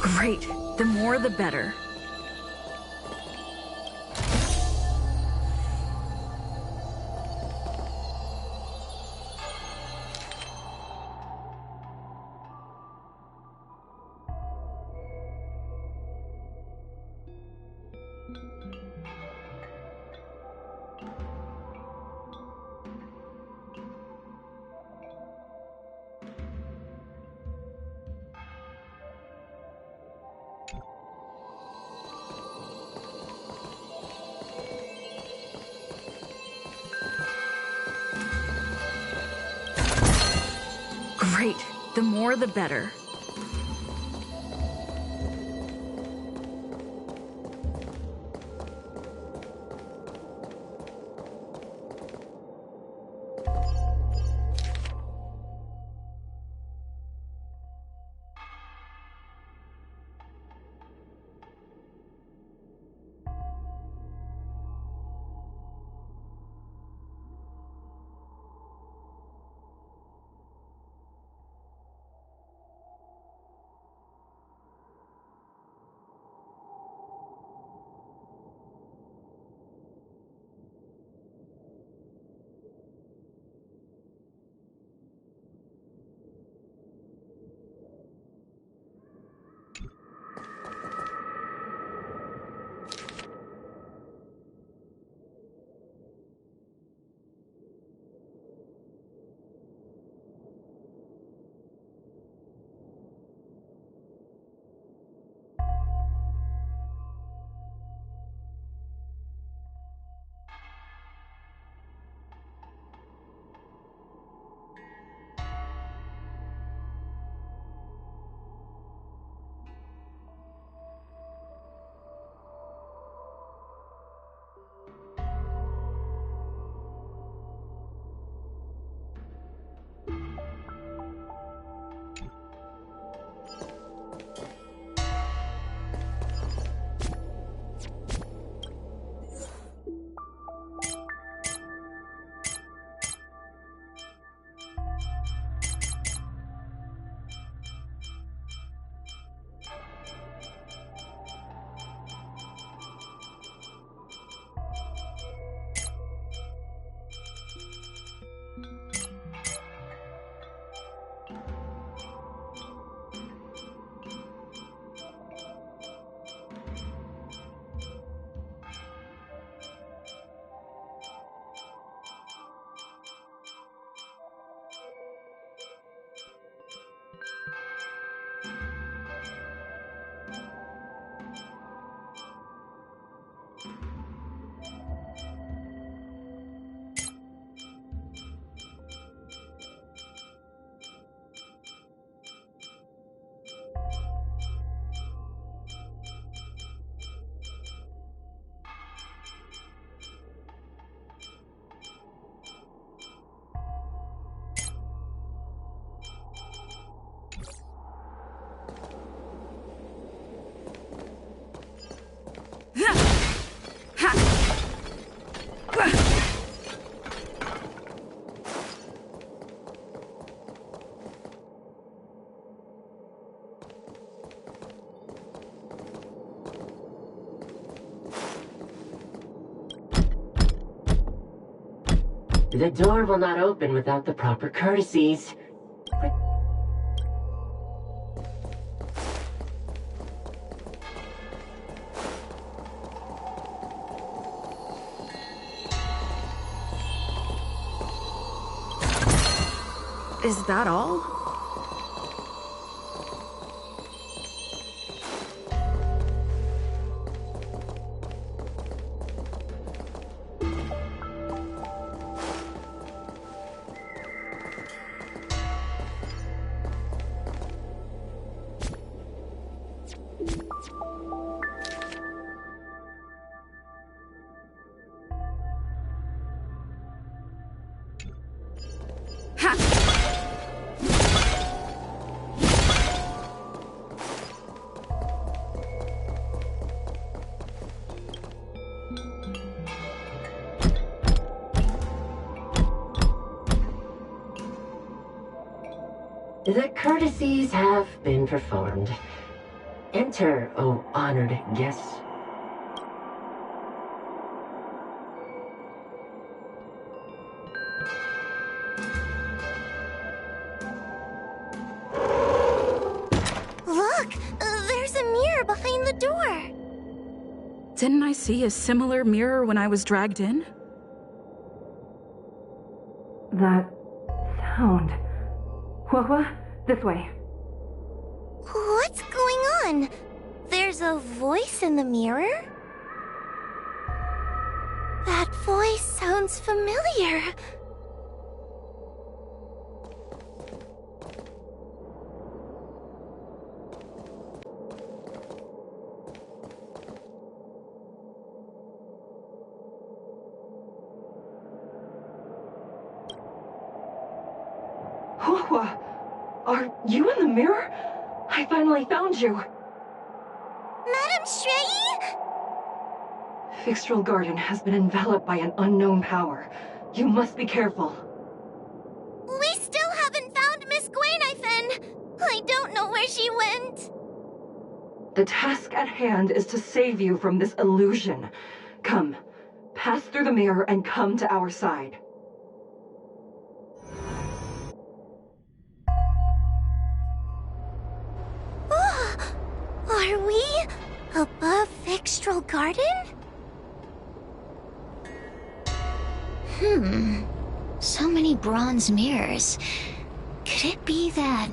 Great. The more the better. Great. The more the better. The door will not open without the proper courtesies. Is that all? The courtesies have been performed. Enter, O honored guests. Look! There's a mirror behind the door! Didn't I see a similar mirror when I was dragged in? That sound. What? This way. What's going on? There's a voice in the mirror? That voice sounds familiar. Hua, are you in the mirror? I finally found you. Madame Shrey? Fixtral Garden has been enveloped by an unknown power. You must be careful. We still haven't found Miss Gwainifin. I don't know where she went. The task at hand is to save you from this illusion. Come, pass through the mirror and come to our side. Are we above Fixtral Garden? So many bronze mirrors. Could it be that...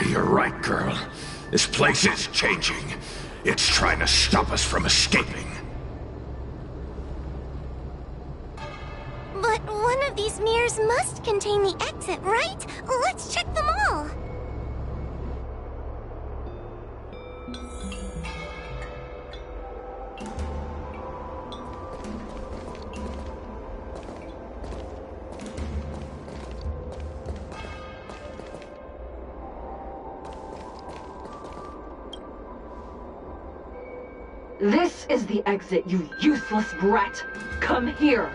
You're right, girl. This place is changing. It's trying to stop us from escaping. But one of these mirrors must contain the exit, right? Let's check them all. This is the exit, you useless brat! Come here!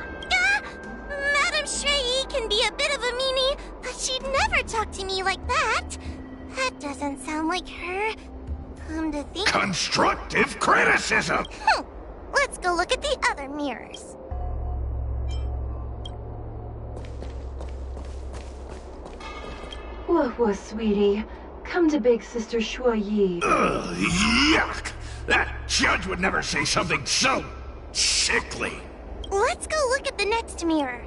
Madame Shrey can be a bit of a meanie, but she'd never talk to me like that. That doesn't sound like her. Come to think... Constructive criticism! Let's go look at the other mirrors. Whoa, sweetie. Come to Big Sister Shuoyi. Ugh, yuck! That judge would never say something so sickly. Let's go look at the next mirror.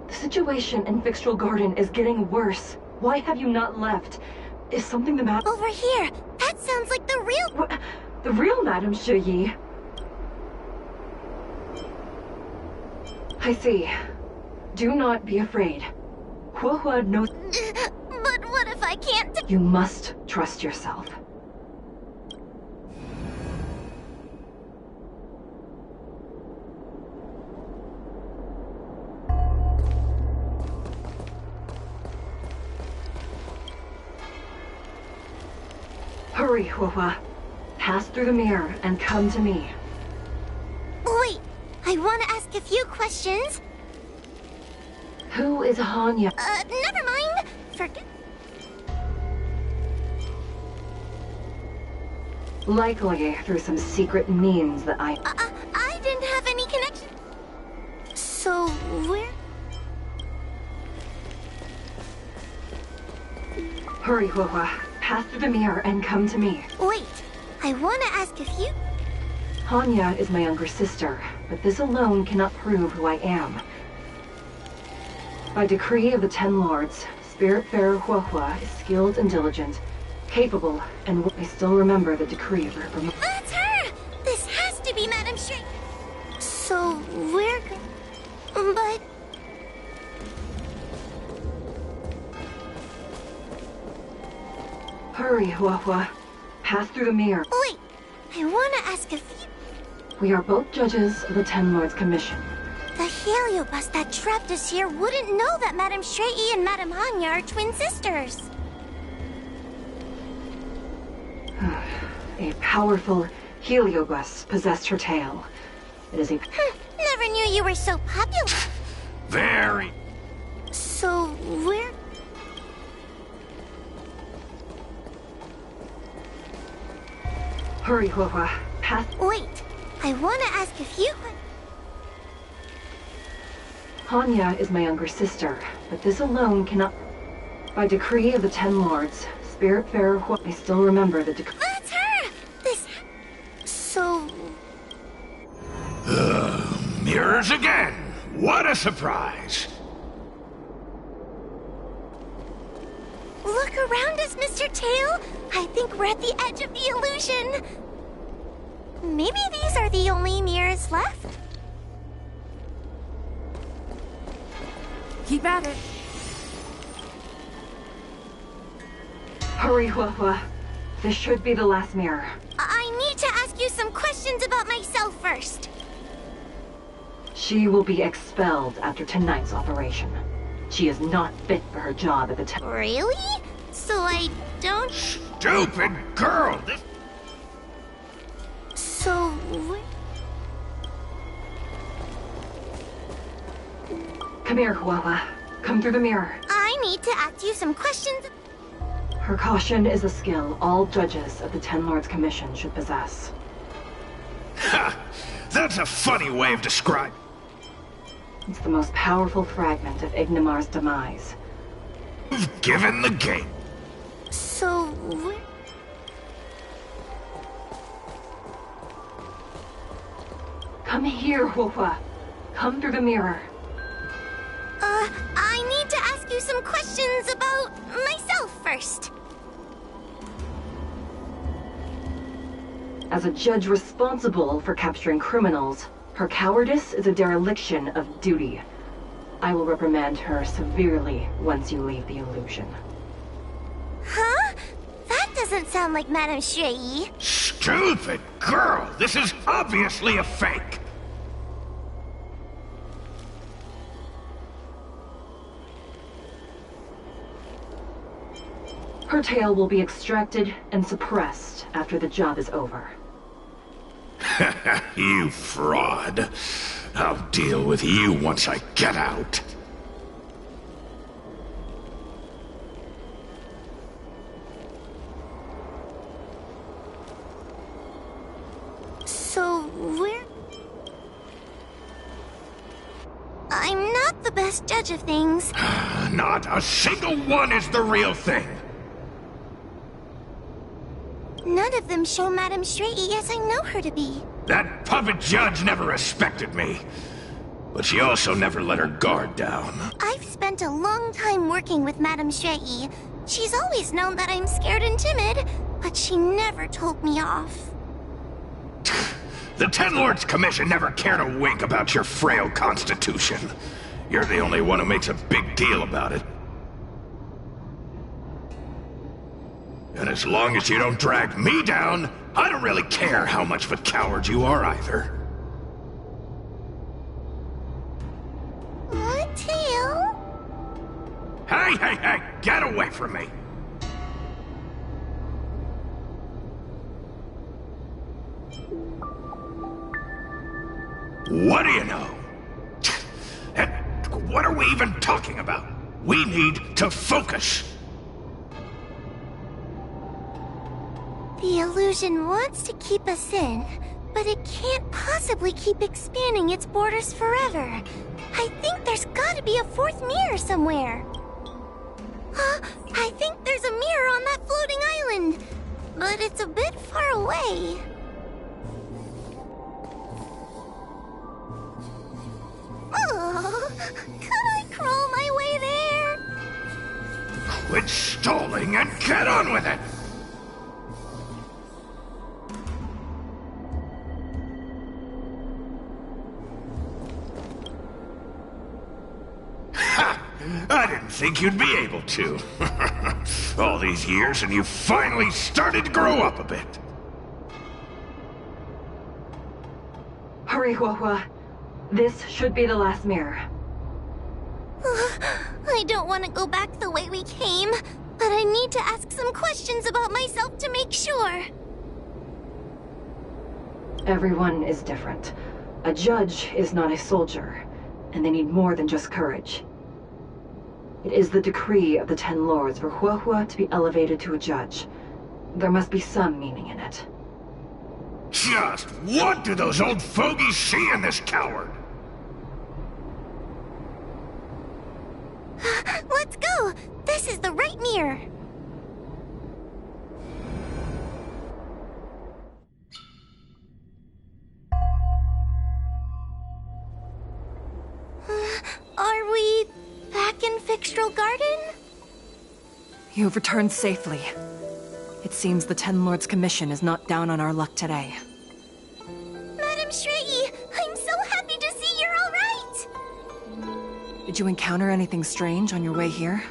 The situation in Fixtral Garden is getting worse. Why have you not left? Is something the matter? Over here! That sounds like the real... What? The real Madame Shuoyi? I see. Do not be afraid. Hua knows... But what if I can't... You must trust yourself. Hurry, Hua. Pass through the mirror and come to me. Wait, I want to ask a few questions. Who is Hanya? Never mind. Forget... Likely through some secret means that I didn't have any connection. So, where... Hurry, Hua. Pass through the mirror and come to me. Wait, I want to ask a few... Hanya is my younger sister, but this alone cannot prove who I am. By decree of the Ten Lords, Spiritfarer Hua is skilled and diligent, capable, and I still remember the decree of her promotion. That's her! This has to be Madame Shrey. So, we're... But... Hurry, Hua. Pass through the mirror. Wait, I want to ask a few... We are both judges of the Ten Lords Commission. The heliobus that trapped us here wouldn't know that Madame Shrei and Madame Hanya are twin sisters. A powerful heliobus possessed her tail. It is a... Never knew you were so popular. Very. So, where... Hurry, Huahua. Path... Wait, I want to ask a few... Hanya is my younger sister, but this alone cannot... By decree of the Ten Lords, Spiritfarer Huahua... I still remember the decree... That's her! This... So... Mirrors again. What a surprise. Look around us, Mr. Tail. I think we're at the edge of the illusion. Maybe these are the only mirrors left? Keep at it. Hurry, Huahua. This should be the last mirror. I need to ask you some questions about myself first. She will be expelled after tonight's operation. She is not fit for her job at the Really? So I don't... Stupid girl. This... So... Come here, Huahua. Come through the mirror. I need to ask you some questions. Her caution is a skill all judges of the Ten Lords Commission should possess. Ha! That's a funny way of describing... It's the most powerful fragment of Ignimar's demise. You've given the game. So... Come here, Huahua. Come through the mirror. I need to ask you some questions about myself first. As a judge responsible for capturing criminals, her cowardice is a dereliction of duty. I will reprimand her severely once you leave the illusion. Huh? That doesn't sound like Madame Shrei. Stupid girl. This is obviously a fake. Her tail will be extracted and suppressed after the job is over. You fraud. I'll deal with you once I get out. So, where... I'm not the best judge of things. Not a single one is the real thing. None of them show Madame Shrei as I know her to be. That puppet judge never respected me. But she also never let her guard down. I've spent a long time working with Madame Shrei. She's always known that I'm scared and timid, but she never told me off. The Ten Lords Commission never cared a wink about your frail constitution. You're the only one who makes a big deal about it. And as long as you don't drag me down, I don't really care how much of a coward you are either. Tail? Hey, hey, hey! Get away from me! What do you know? And what are we even talking about? We need to focus. The illusion wants to keep us in, but it can't possibly keep expanding its borders forever. I think there's gotta be a fourth mirror somewhere. I think there's a mirror on that floating island, but it's a bit far away. Oh, could I crawl my way there? Quit stalling and get on with it! Ha! I didn't think you'd be able to. All these years and you finally started to grow up a bit. Hurry, Huahua. This should be the last mirror. I don't want to go back the way we came, but I need to ask some questions about myself to make sure. Everyone is different. A judge is not a soldier, and they need more than just courage. It is the decree of the Ten Lords for Huahua to be elevated to a judge. There must be some meaning in it. Just what do those old fogies see in this coward? Let's go! This is the right mirror! Are we back in Fixtral Garden? You've returned safely. It seems the Ten Lords' Commission is not down on our luck today. Madam Shrey, I'm so happy to see you're all right! Did you encounter anything strange on your way here?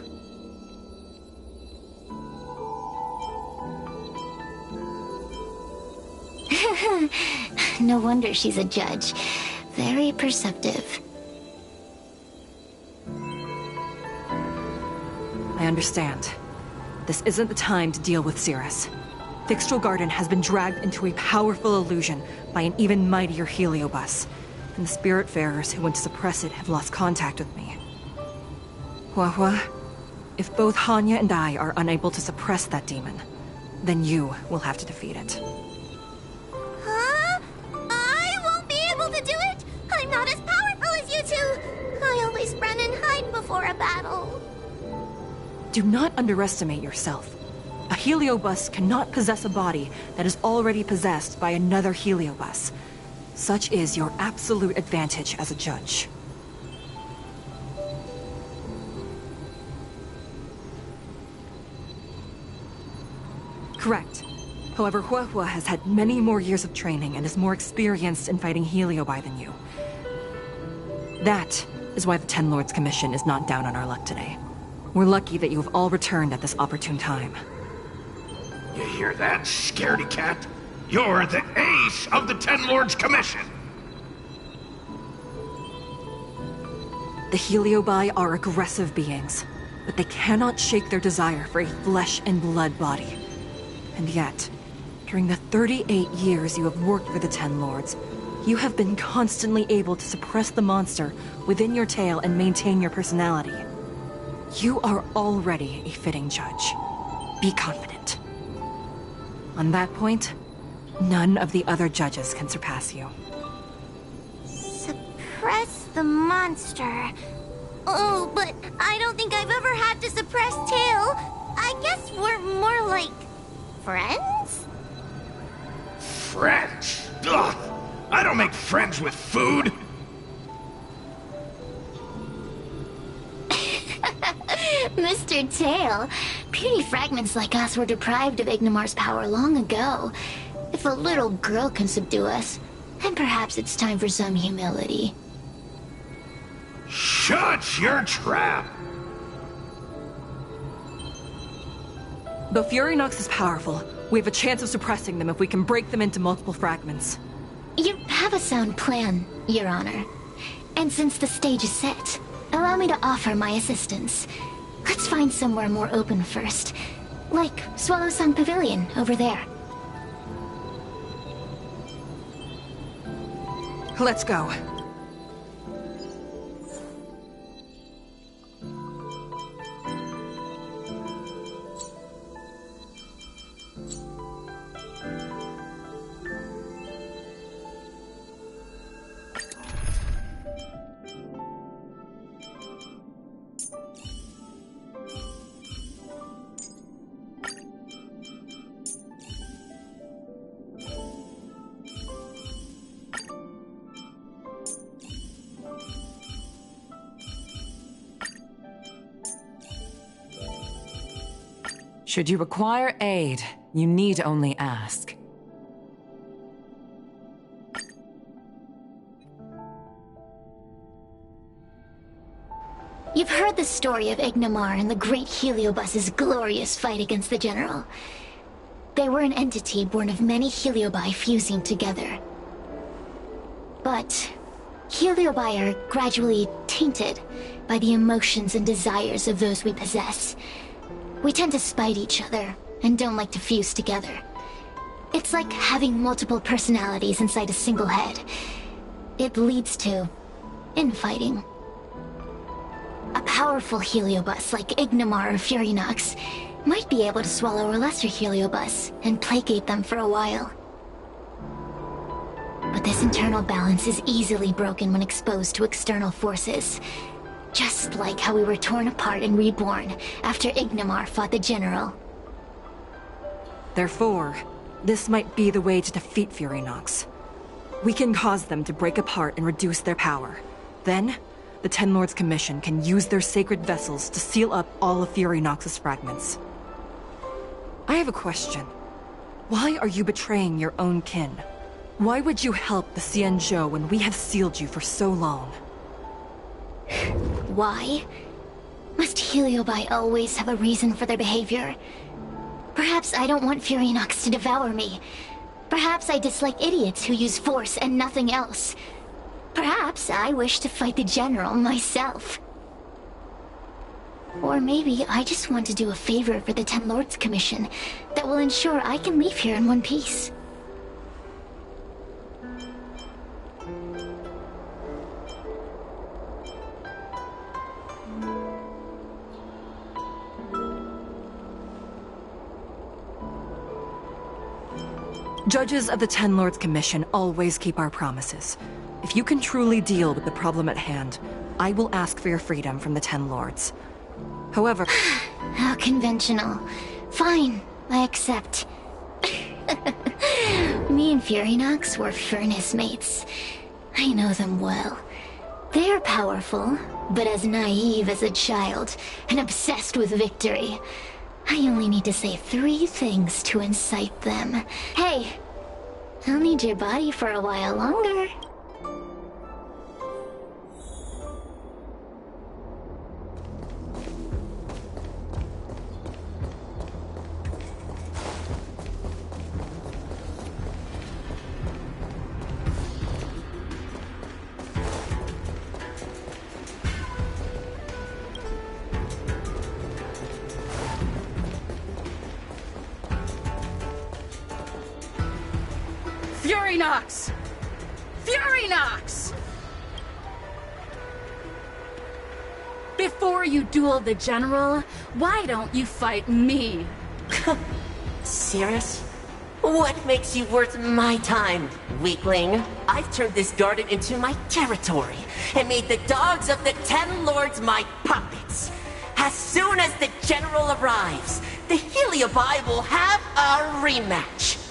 No wonder she's a judge. Very perceptive. I understand. This isn't the time to deal with Cirrus. Fixtral Garden has been dragged into a powerful illusion by an even mightier heliobus, and the Spiritfarers who went to suppress it have lost contact with me. Huahua, if both Hanya and I are unable to suppress that demon, then you will have to defeat it. Huh? I won't be able to do it! I'm not as powerful as you two! I always run and hide before a battle. Do not underestimate yourself. A heliobus cannot possess a body that is already possessed by another heliobus. Such is your absolute advantage as a judge. Correct. However, Huahua has had many more years of training and is more experienced in fighting heliobi than you. That is why the Ten Lords Commission is not down on our luck today. We're lucky that you have all returned at this opportune time. You hear that, scaredy cat? You're the ace of the Ten Lords Commission! The heliobi are aggressive beings, but they cannot shake their desire for a flesh and blood body. And yet, during the 38 years you have worked for the Ten Lords, you have been constantly able to suppress the monster within your tail and maintain your personality. You are already a fitting judge. Be confident. On that point, none of the other judges can surpass you. Suppress the monster. Oh, but I don't think I've ever had to suppress Tail. I guess we're more like... friends? Friends? Ugh! I don't make friends with food! Mr. Tail, puny fragments like us were deprived of Ignimar's power long ago. If a little girl can subdue us, then perhaps it's time for some humility. Shut your trap! Though Fury Nox is powerful, we have a chance of suppressing them if we can break them into multiple fragments. You have a sound plan, Your Honor. And since the stage is set, allow me to offer my assistance. Let's find somewhere more open first. Like Swallow Sun Pavilion, over there. Let's go. Should you require aid, you need only ask. You've heard the story of Ignimar and the great Heliobus's glorious fight against the General. They were an entity born of many Heliobi fusing together. But Heliobi are gradually tainted by the emotions and desires of those we possess. We tend to spite each other and don't like to fuse together. It's like having multiple personalities inside a single head. It leads to infighting. A powerful Heliobus like Ignimar or Furinox might be able to swallow a lesser Heliobus and placate them for a while. But this internal balance is easily broken when exposed to external forces. Just like how we were torn apart and reborn after Ignimar fought the General. Therefore, this might be the way to defeat Furinox. We can cause them to break apart and reduce their power. Then, the Ten Lords Commission can use their sacred vessels to seal up all of Furinox's fragments. I have a question. Why are you betraying your own kin? Why would you help the Xianzhou when we have sealed you for so long? Why? Must Heliobi always have a reason for their behavior? Perhaps I don't want Furinox to devour me. Perhaps I dislike idiots who use force and nothing else. Perhaps I wish to fight the General myself. Or maybe I just want to do a favor for the Ten Lords Commission that will ensure I can leave here in one piece. Judges of the Ten Lords Commission always keep our promises. If you can truly deal with the problem at hand, I will ask for your freedom from the Ten Lords. However... How conventional. Fine, I accept. Me and Furinox were furnace mates. I know them well. They are powerful, but as naive as a child, and obsessed with victory. I only need to say 3 things to incite them. Hey, I'll need your body for a while longer. Furinox! Furinox! Before you duel the General, why don't you fight me? Serious? What makes you worth my time, weakling? I've turned this garden into my territory, and made the dogs of the Ten Lords my puppets. As soon as the General arrives, the Heliobi will have a rematch.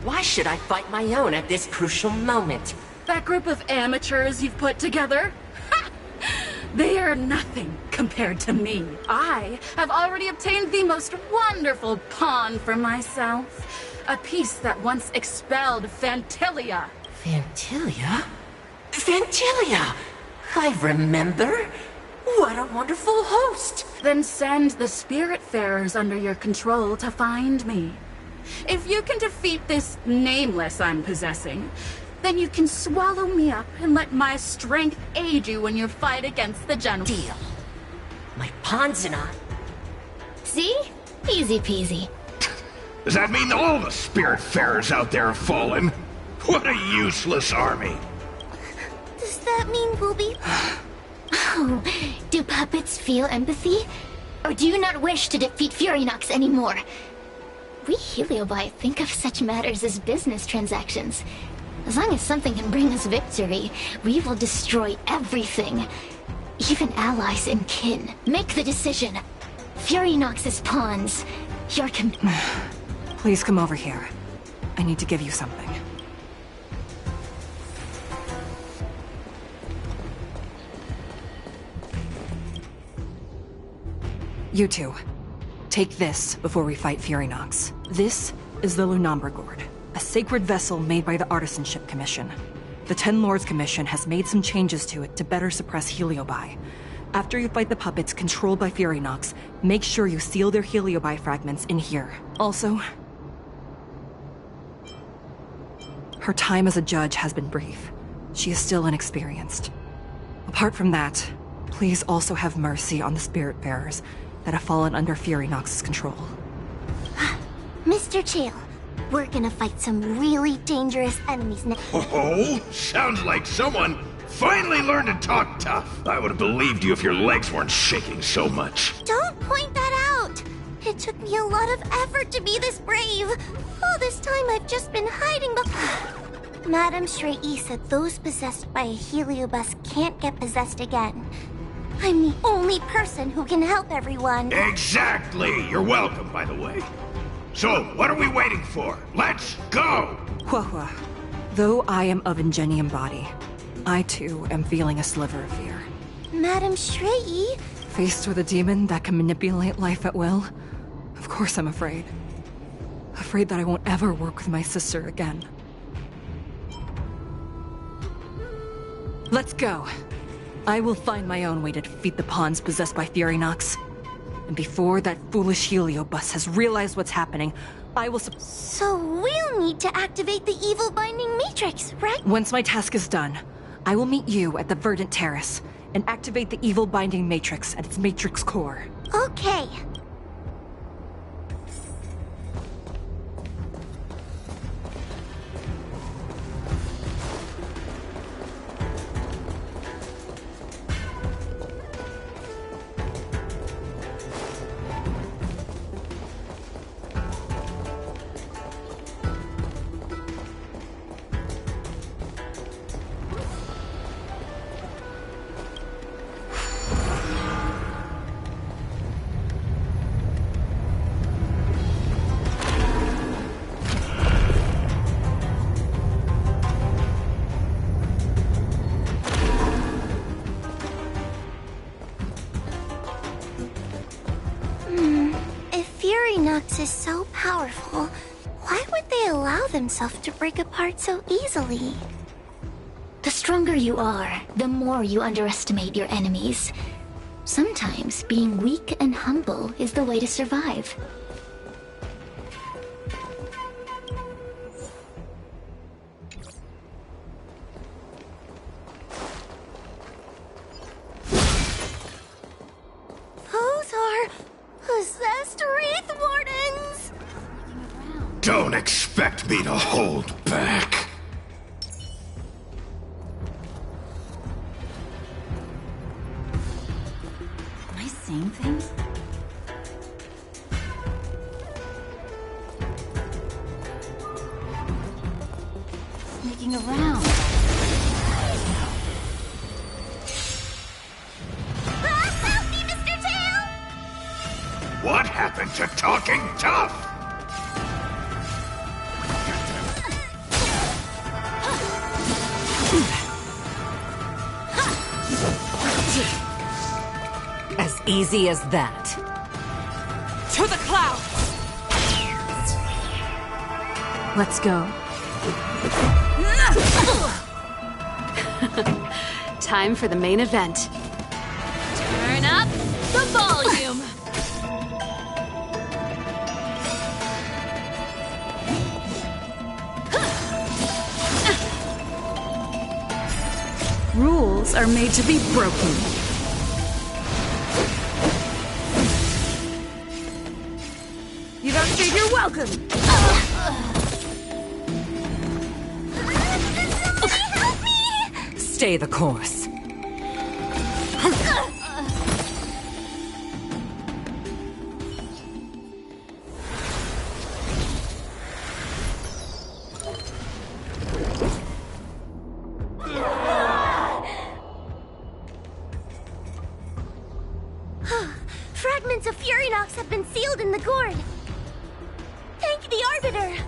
Why should I fight my own at this crucial moment? That group of amateurs you've put together? Ha! They are nothing compared to me. I have already obtained the most wonderful pawn for myself. A piece that once expelled Phantilia. Phantilia? Phantilia! I remember. What a wonderful host! Then send the Spiritfarers under your control to find me. If you can defeat this nameless I'm possessing, then you can swallow me up and let my strength aid you in your fight against the General. Deal. My pawn's in on. See? Easy peasy. Does that mean all the Spiritfarers out there have fallen? What a useless army! Does that mean we'll be... Oh, do puppets feel empathy? Or do you not wish to defeat Furinox anymore? We Heliobi think of such matters as business transactions. As long as something can bring us victory, we will destroy everything. Even allies and kin. Make the decision. Furinox's pawns. Your Please come over here. I need to give you something. You two. Take this before we fight Furinox. This is the Lunombra Gourd, a sacred vessel made by the Artisanship Commission. The Ten Lords Commission has made some changes to it to better suppress Heliobi. After you fight the puppets controlled by Furinox, make sure you seal their Heliobi fragments in here. Also, her time as a judge has been brief. She is still inexperienced. Apart from that, please also have mercy on the Spiritbearers that have fallen under Fury Nox's control. Mr. Chael, we're gonna fight some really dangerous enemies now. Oh, sounds like someone finally learned to talk tough. I would have believed you if your legs weren't shaking so much. Don't point that out! It took me a lot of effort to be this brave. All this time I've just been hiding Madame Shrey said those possessed by a heliobus can't get possessed again. I'm the only person who can help everyone. Exactly! You're welcome, by the way. So, what are we waiting for? Let's go! Huahua, though I am of Ingenium body, I too am feeling a sliver of fear. Madame Shrey? Faced with a demon that can manipulate life at will, of course I'm afraid. Afraid that I won't ever work with my sister again. Let's go. I will find my own way to defeat the pawns possessed by Fury Nox. And before that foolish heliobus has realized what's happening, I will So we'll need to activate the evil binding matrix, right? Once my task is done, I will meet you at the Verdant Terrace and activate the evil binding matrix at its matrix core. Okay. Nox is so powerful. Why would they allow themselves to break apart so easily? The stronger you are, the more you underestimate your enemies. Sometimes being weak and humble is the way to survive. Those are possessed Wraith Wardens! Don't expect me to hold back. Am I seeing things? Sneaking around. Help me, Mr. Tail! What happened to talking tough? As easy as that. To the clouds! Let's go. Time for the main event. Turn up the volume! Rules are made to be broken. You don't think you're welcome! Stay the course. Fragments of Fury Nox have been sealed in the gourd. Thank the Arbiter!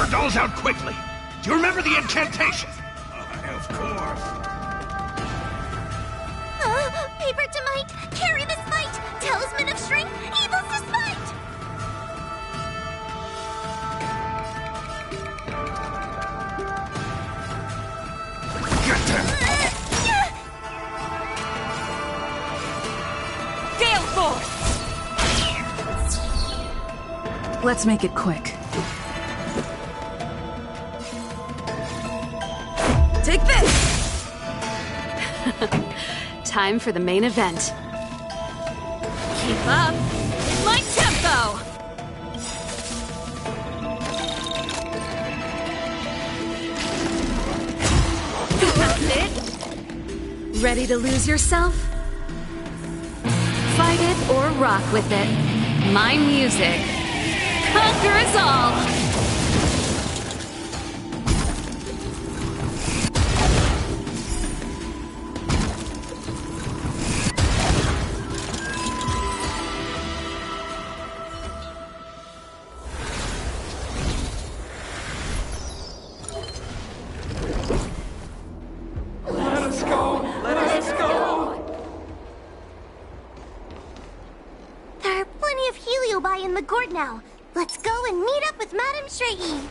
our dolls out quickly. Do you remember the incantation? Of course. Paper to might, carry this fight, talisman of strength, evil's despite! Get them! Gale Force! Let's make it quick. Take this! Time for the main event. Keep up! In my tempo! That's it? Ready to lose yourself? Fight it or rock with it. My music. Conquer us all! There are plenty of heliobi in the gourd now. Let's go and meet up with Madame Shrehi.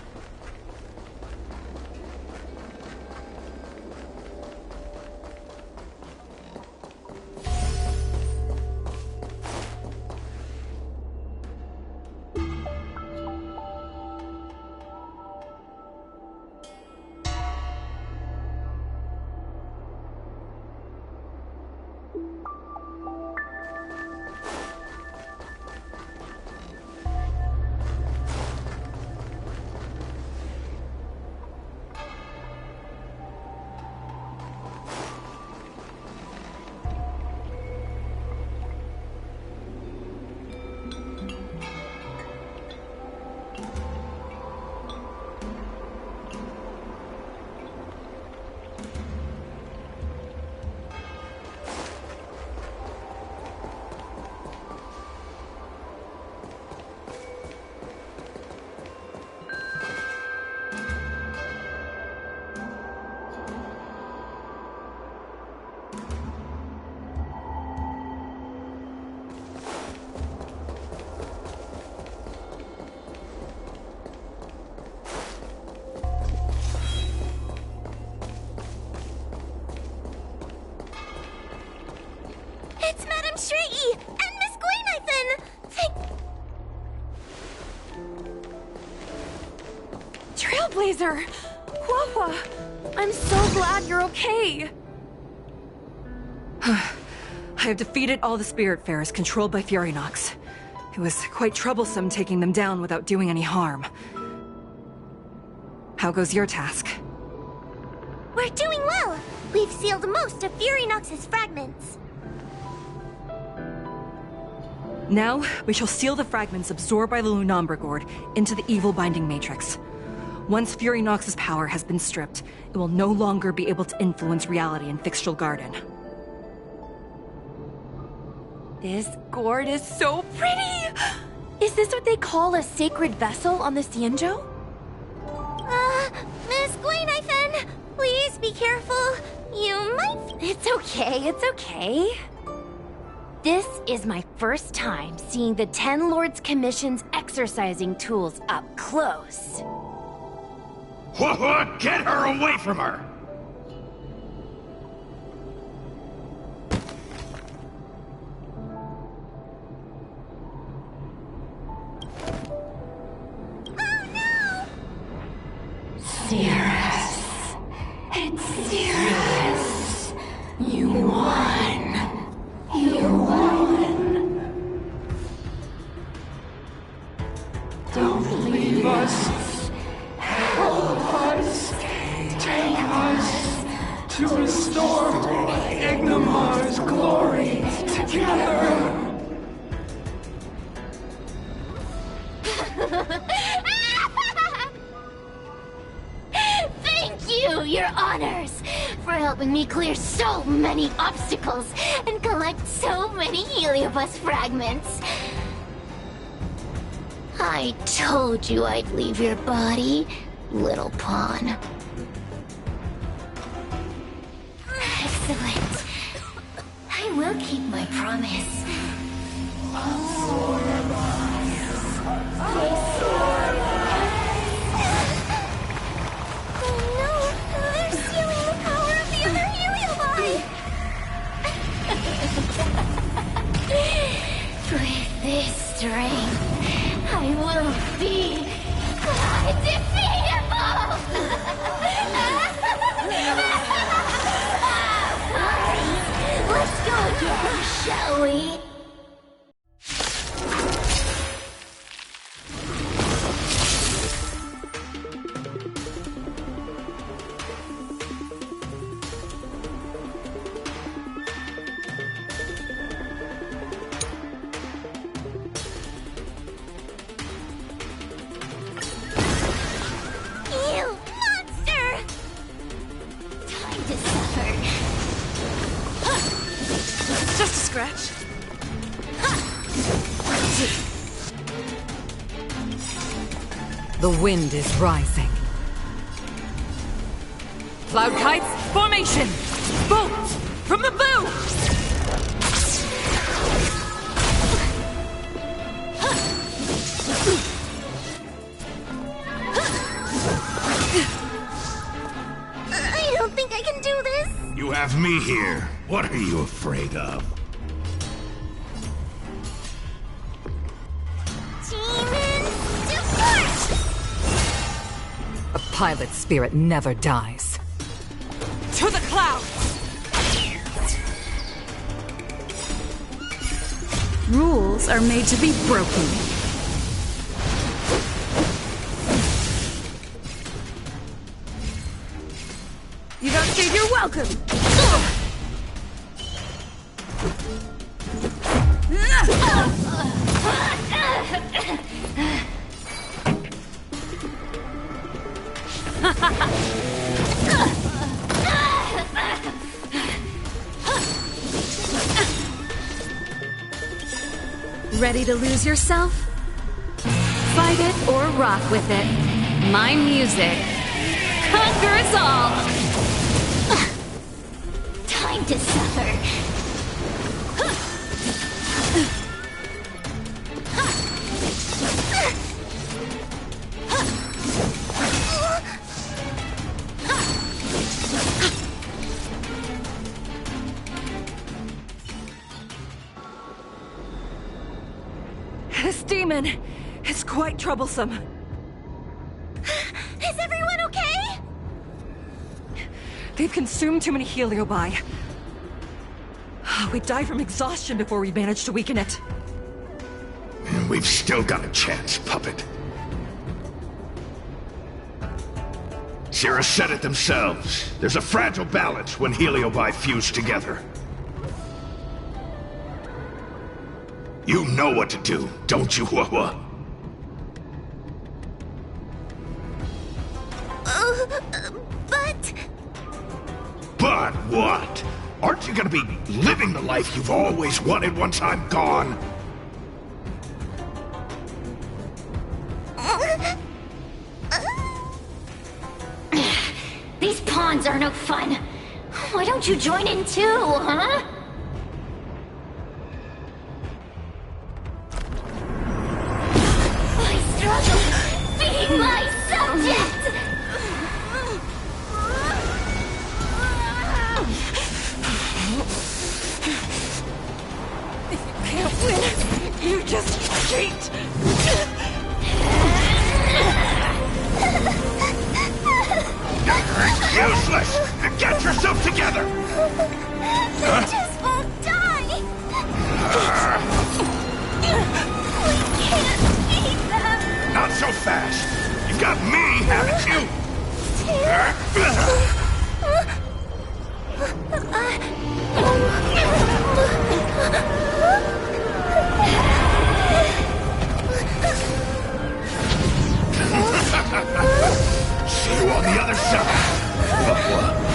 It's Madame Shrehi and Miss Gleinithan! Trailblazer! Huahua! I'm so glad you're okay! I have defeated all the Spiritfarers controlled by Furynox. It was quite troublesome taking them down without doing any harm. How goes your task? We're doing well! We've sealed most of Furynox's fragments. Now, we shall seal the fragments absorbed by the Lunombra Gourd into the evil binding matrix. Once Furynox's power has been stripped, it will no longer be able to influence reality in Fixtral Garden. This gourd is so pretty! Is this what they call a sacred vessel on the Xianzhou? Miss Gleinithan, please be careful. You might... It's okay, it's okay. This is my first time seeing the Ten Lords Commission's exercising tools up close. What? Get her away from her! Cirrus. It's Cirrus. You won. You won. Don't leave us. Help us. Take us to restore Ignimar's glory together. Thank you, your honors, for helping me clear so many obstacles and collect so many Heliobus fragments. I told you I'd leave your body, little pawn. Excellent. I will keep my promise. Oh no! They're stealing the power of the other Heliobi! With this strength, I will be undefeatable! Let's go again, shall we? You monster! Time to suffer. Just a scratch. The wind is rising. Cloud kites, formation! Bolt from the bow! I don't think I can do this! You have me here. What are you afraid of? Demon depart! A pilot spirit never dies. To the clouds! Rules are made to be broken. You don't say you're welcome! Ready to lose yourself? Fight it or rock with it. My music conquers all! Time to suffer. This demon is quite troublesome. Is everyone okay? They've consumed too many Heliobi. We'd die from exhaustion before we managed to weaken it. And we've still got a chance, puppet. Sierra said it themselves. There's a fragile balance when Heliobi fuse together. You know what to do, don't you, Wawa? But... But what? Aren't you gonna be living the life you've always wanted once I'm gone? These pawns are no fun. Why don't you join in too, huh? I struggle being my subject! Can't win! You just cheat! Useless! Get yourself together! They just won't die! We can't beat them! Not so fast! You've got me, haven't you? See you on the other side, Wawa.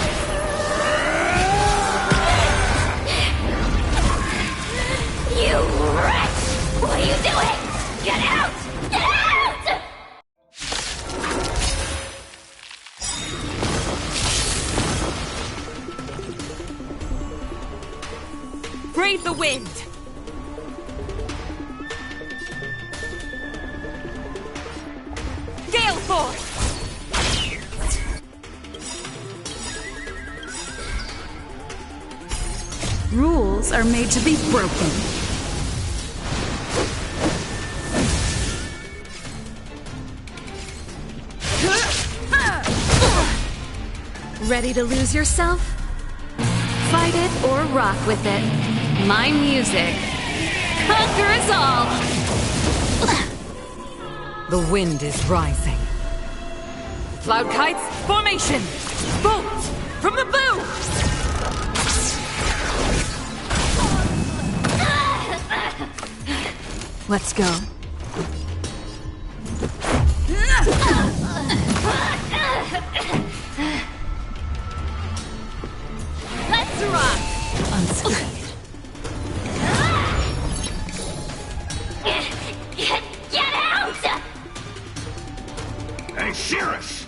the wind! Gale Force! Rules are made to be broken. Ready to lose yourself? Fight it or rock with it. My music conquers all! The wind is rising. Cloud kites, formation! Bolt from the bow! Let's go. Let's rock! Unscathed. Get out! Hey, Cirrus!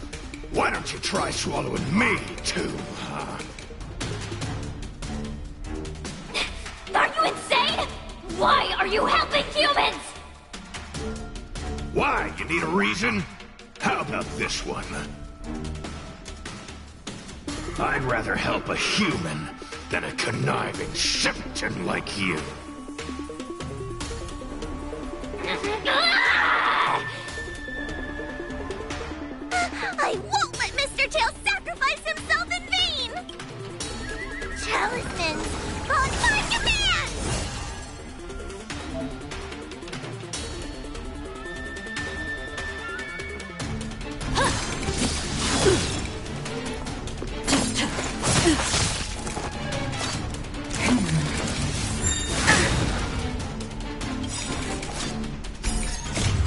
Why don't you try swallowing me, too, huh? Are you insane? Why are you helping humans? Why? You need a reason? How about this one? I'd rather help a human than a conniving simpleton like you. I won't let Mr. Tail sacrifice himself in vain! Talismans, on my command!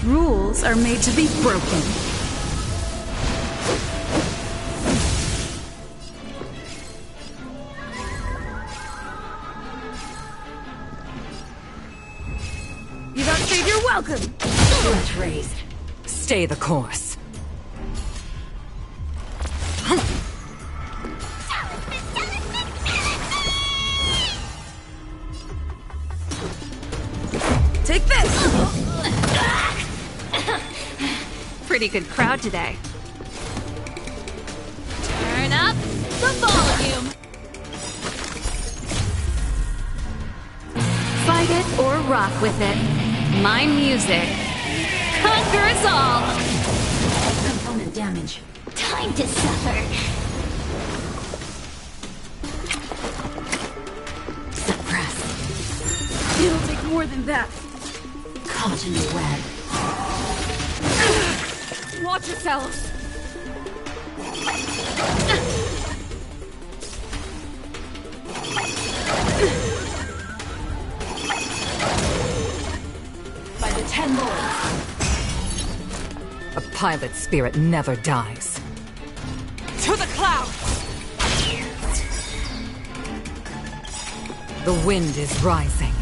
Rules are made to be broken. You don't say you're welcome! Threat raised. Stay the course. Take this! Pretty good crowd today. Turn up the volume! Fight it or rock with it. My music conquers all! Component damage. Time to suffer. Suppress. It'll take more than that. Caught in the web. Watch yourselves! By the 10 lords. A pilot spirit never dies. To the clouds! The wind is rising.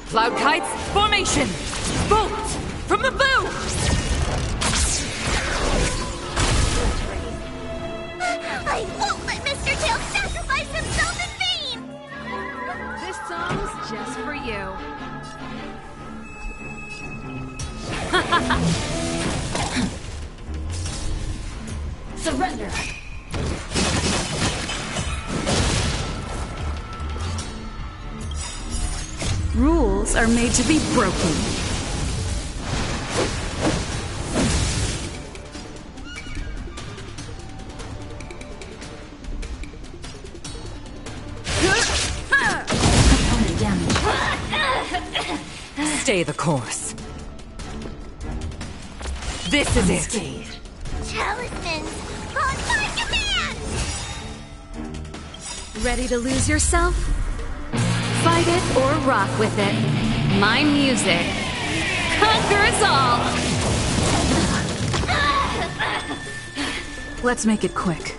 Cloud kites, formation! Bolt from the bow! I won't let Mr. Tail sacrifice himself in vain! This song's just for you. Surrender. Rules are made to be broken. Component damage. Stay the course. This is it. Unscathed. Talismans, on my command! Ready to lose yourself? Fight it or rock with it. My music conquers all! Let's make it quick.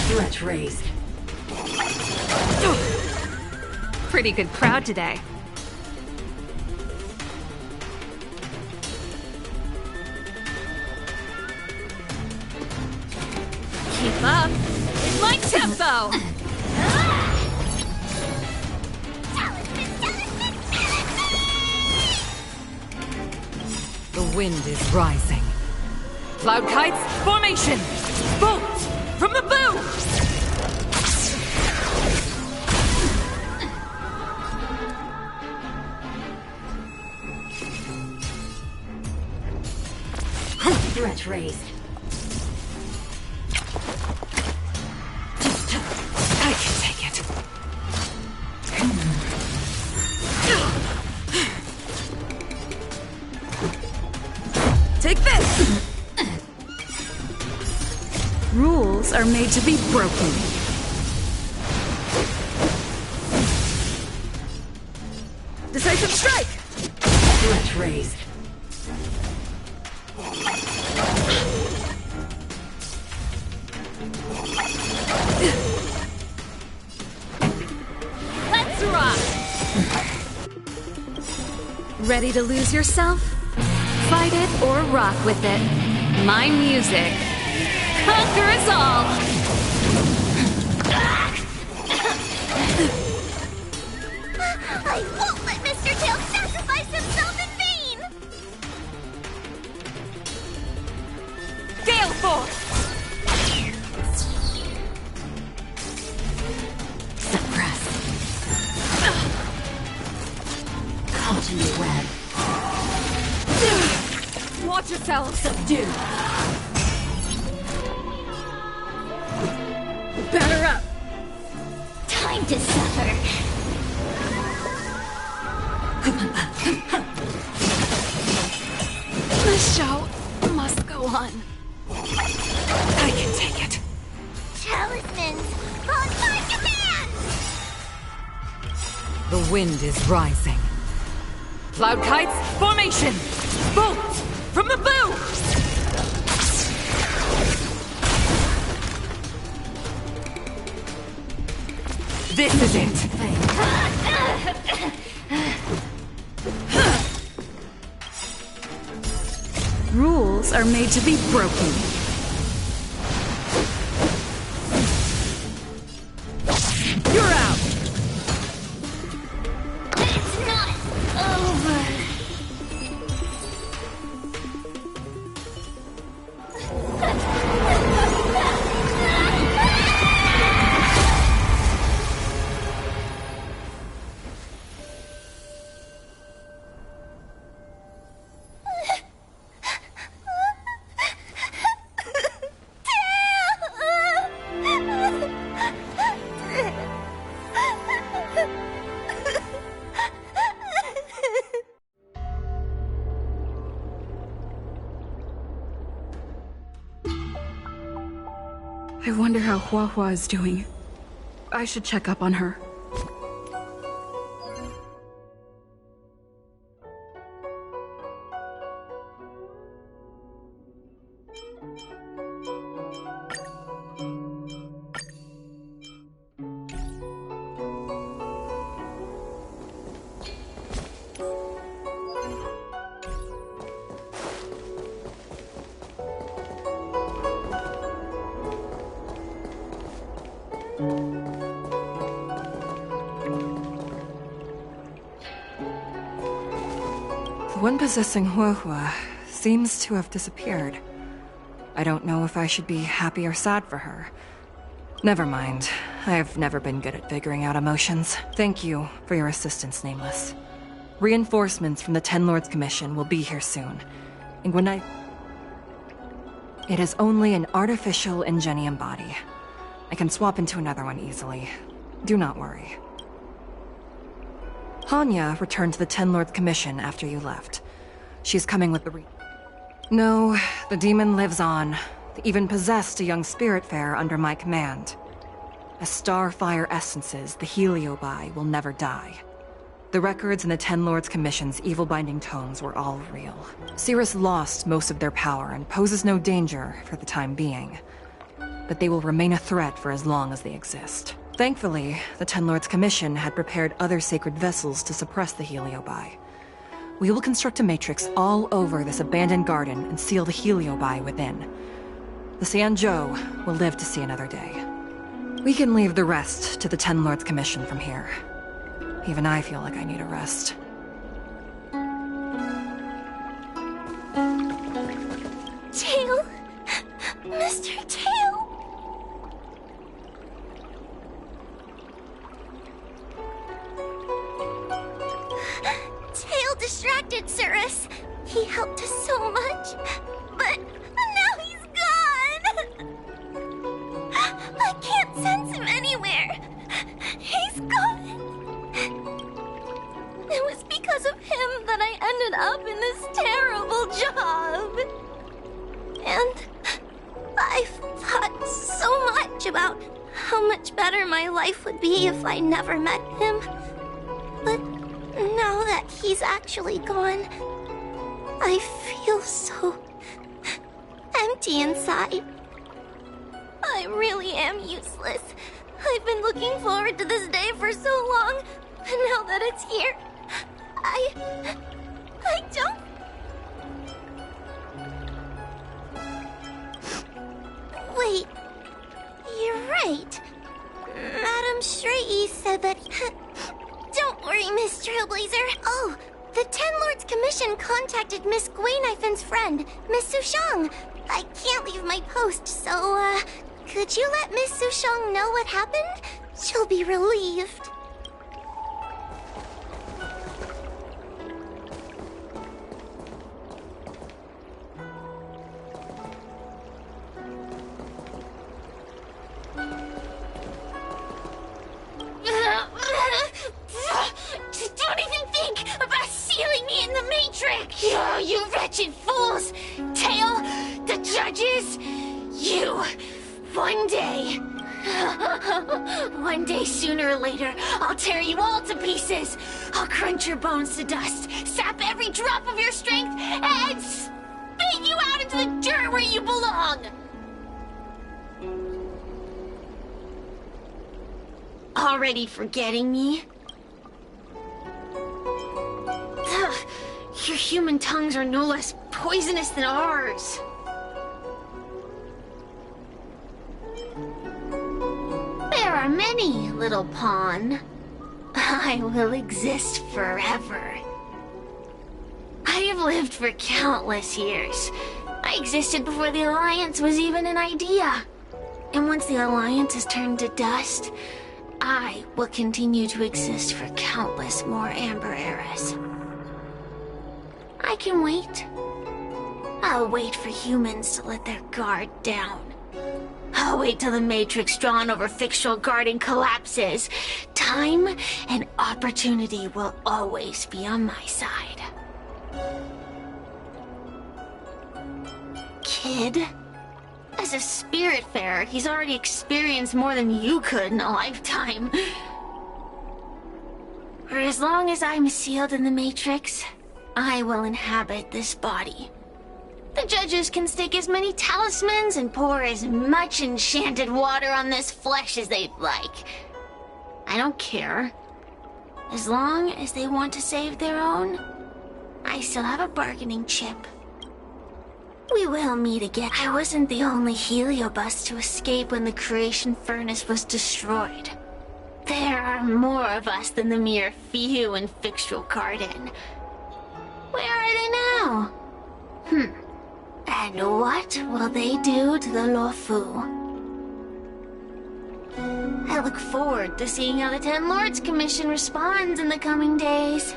Threat raised. Pretty good crowd today. Keep up with my tempo! wind is rising. Cloud kites, formation! Bolt! From the bow! Threat raised. I can take it. Take this! Rules are made to be broken. Decisive strike! Threat raised. Let's rock! Ready to lose yourself? Fight it or rock with it. My music. Conquer us all! I won't let Mr. Tail sacrifice himself in vain! Gale Force! Suppress. Caught in the web. Watch yourselves! Subdue. Batter up! Time to suffer. The show must go on. I can take it. Talismans! On my command! The wind is rising. Cloud kites, formation! Bolt! From the bow! This is it! Rules are made to be broken. You're out! It's not over. I wonder how Huahua is doing. I should check up on her. The one possessing Huahua seems to have disappeared. I don't know if I should be happy or sad for her. Never mind. I've never been good at figuring out emotions. Thank you for your assistance, Nameless. Reinforcements from the Ten Lords Commission will be here soon. And when It is only an artificial Ingenium body. I can swap into another one easily. Do not worry. Hanya returned to the Ten Lords Commission after you left. She's coming with the No, the demon lives on. They even possessed a young Spiritfarer under my command. As Starfire essences, the Heliobi will never die. The records in the Ten Lords Commission's evil-binding tomes were all real. Cirrus lost most of their power and poses no danger for the time being. But they will remain a threat for as long as they exist. Thankfully, the Ten Lords Commission had prepared other sacred vessels to suppress the Heliobi. We will construct a matrix all over this abandoned garden and seal the Heliobi within. The Sanzhou will live to see another day. We can leave the rest to the Ten Lords Commission from here. Even I feel like I need a rest. Mr. Tail! Tail distracted Cirrus. He helped us so much, but now he's gone! I can't sense him anywhere. He's gone. It was because of him that I ended up in this terrible job. And I've thought so much about how much better my life would be if I never met him. But now that he's actually gone, I feel so empty inside. I really am useless. I've been looking forward to this day for so long, and now that it's here, I don't... Wait, you're right. Madame Shrey said that... Don't worry, Miss Trailblazer. Oh, the Ten Lords Commission contacted Miss Gwaynifen's friend, Miss Sushang. I can't leave my post, so, could you let Miss Sushang know what happened? She'll be relieved. Don't even think about sealing me in the Matrix! Oh, you wretched fools! Tail, the judges, you, one day... One day, sooner or later, I'll tear you all to pieces. I'll crunch your bones to dust, sap every drop of your strength, and spit you out into the dirt where you belong! Already forgetting me? Ugh, your human tongues are no less poisonous than ours. There are many, little pawn. I will exist forever. I have lived for countless years. I existed before the Alliance was even an idea. And once the Alliance is turned to dust, I will continue to exist for countless more Amber eras. I can wait. I'll wait for humans to let their guard down. I'll wait till the Matrix drawn over Fictional Garden collapses. Time and opportunity will always be on my side. Kid? As a Spiritfarer, he's already experienced more than you could in a lifetime. For as long as I'm sealed in the Matrix, I will inhabit this body. The judges can stake as many talismans and pour as much enchanted water on this flesh as they'd like. I don't care. As long as they want to save their own, I still have a bargaining chip. We will meet again. I wasn't the only Heliobus to escape when the creation furnace was destroyed. There are more of us than the mere few in Fictional Garden. Where are they now? And what will they do to the Luofu? I look forward to seeing how the Ten Lords Commission responds in the coming days.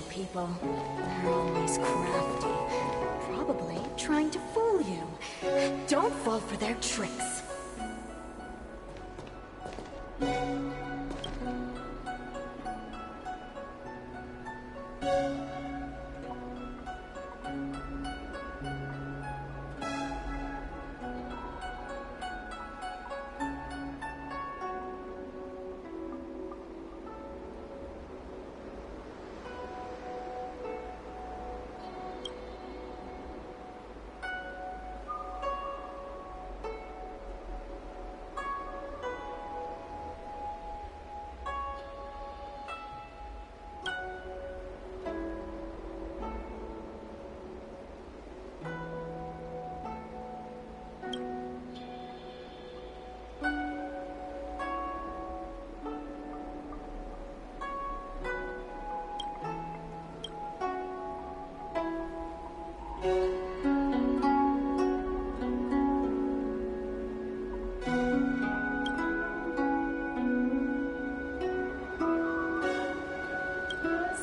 People. They're always crafty. Probably trying to fool you. Don't fall for their tricks.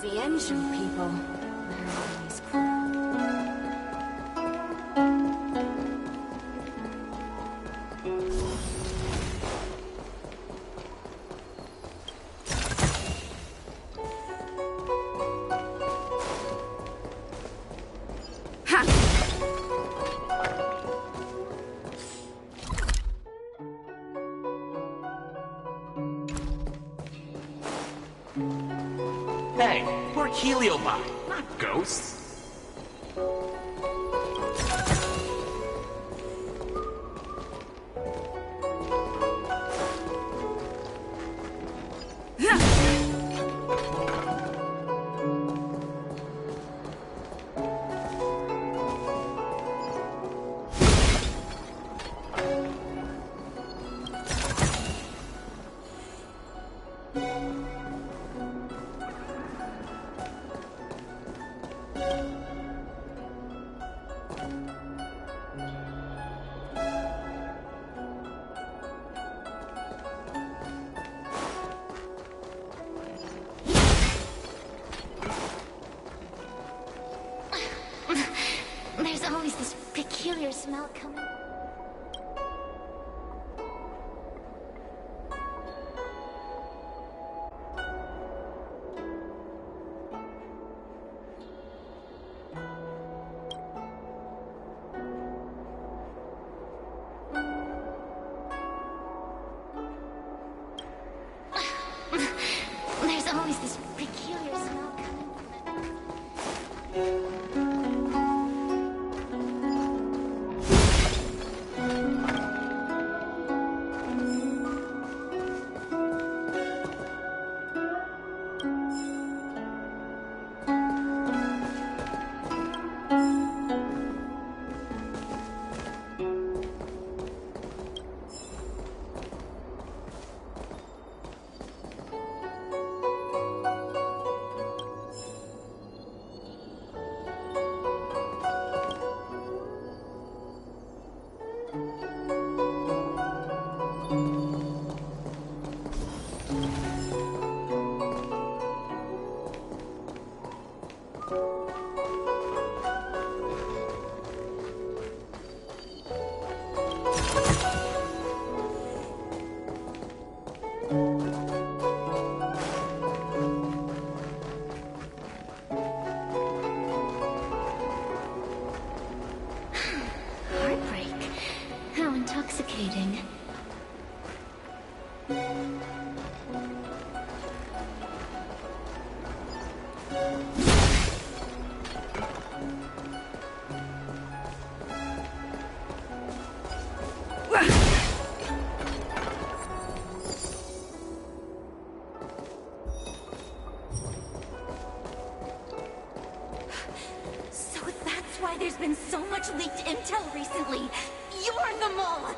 the engine people. They're always cruel. Hey, we're Heliobi, not ghosts. There's always this peculiar smell coming. There's always this peculiar smell coming. Heartbreak. How intoxicating. So that's why there's been so much leaked intel recently. You're the mole!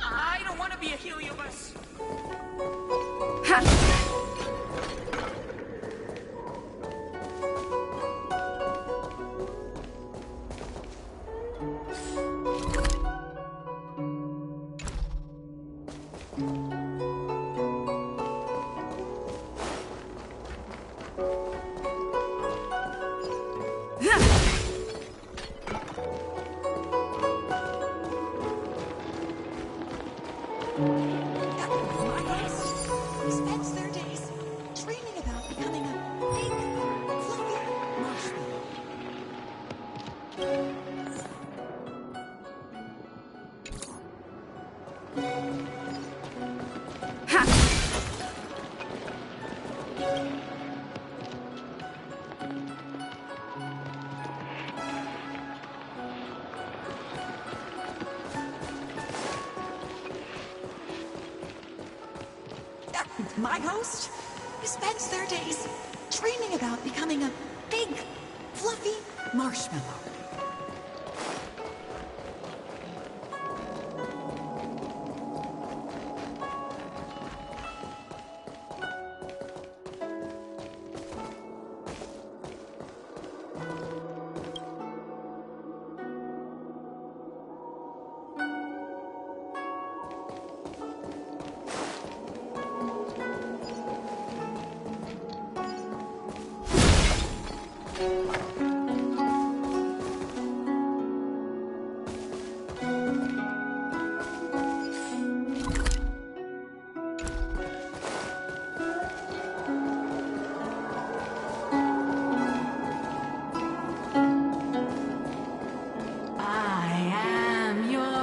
I don't want to be a Heliobus. My host, who spends their days dreaming about becoming a big, fluffy marshmallow.